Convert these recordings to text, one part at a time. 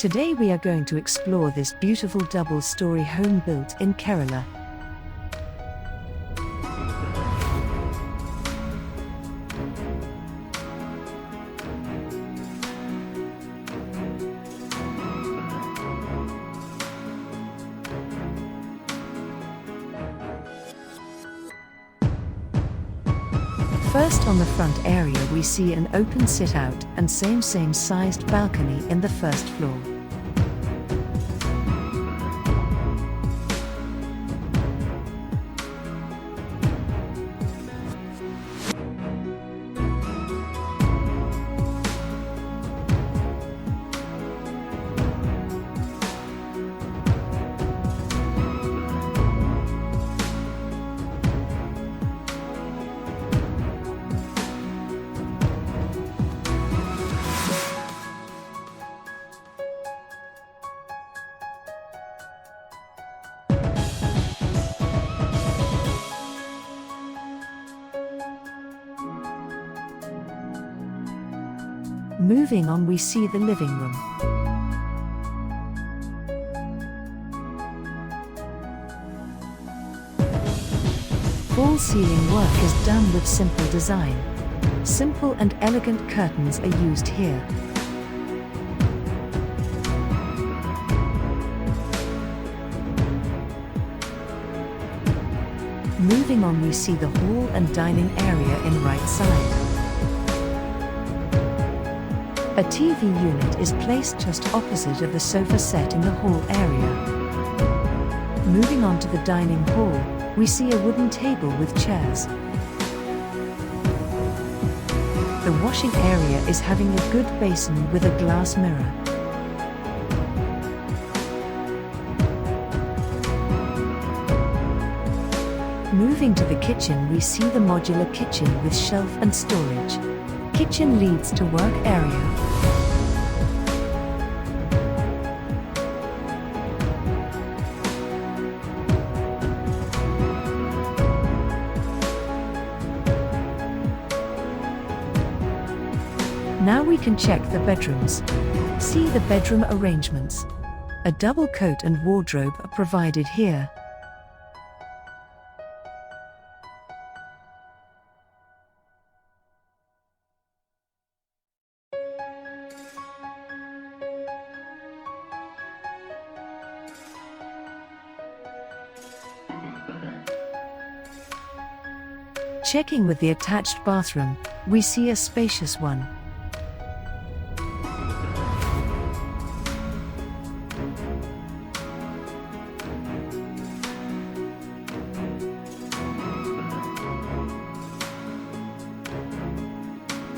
Today we are going to explore this beautiful double-story home built in Kerala. First, on the front area we see an open sit-out and same sized balcony in the first floor. Moving on, we see the living room. Fall ceiling work is done with simple design. Simple and elegant curtains are used here. Moving on, we see the hall and dining area in right side. A TV unit is placed just opposite of the sofa set in the hall area. Moving on to the dining hall, we see a wooden table with chairs. The washing area is having a good basin with a glass mirror. Moving to the kitchen, we see the modular kitchen with shelf and storage. Kitchen leads to work area. Now we can check the bedrooms. See the bedroom arrangements. A double coat and wardrobe are provided here. Checking with the attached bathroom, we see a spacious one.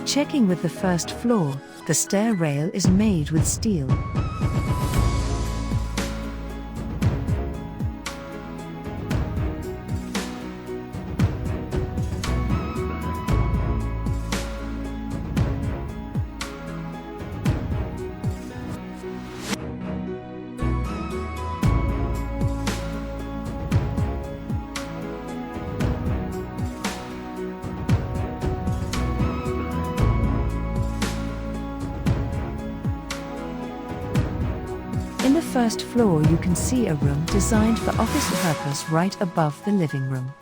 Checking with the first floor, the stair rail is made with steel. In the first floor you can see a room designed for office purpose right above the living room.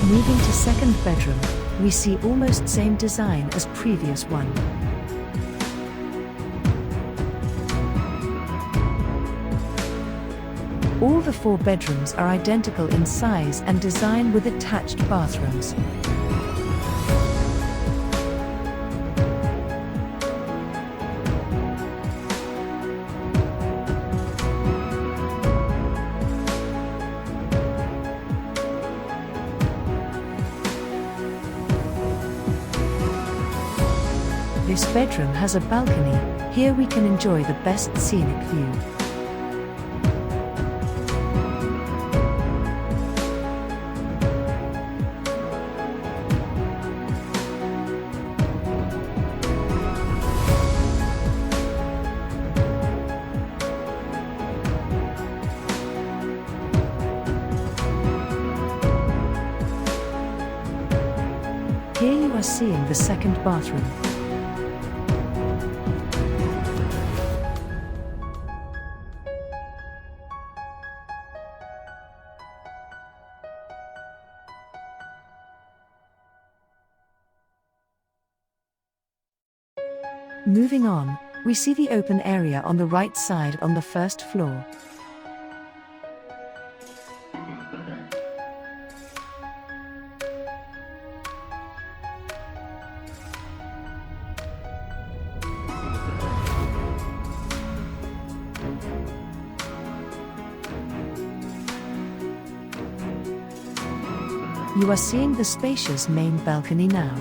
Moving to second bedroom, we see almost same design as previous one. All the 4 bedrooms are identical in size and design with attached bathrooms. This bedroom has a balcony. Here we can enjoy the best scenic view. seeing the second bathroom. Moving on, we see the open area on the right side on the first floor. You are seeing the spacious main balcony now.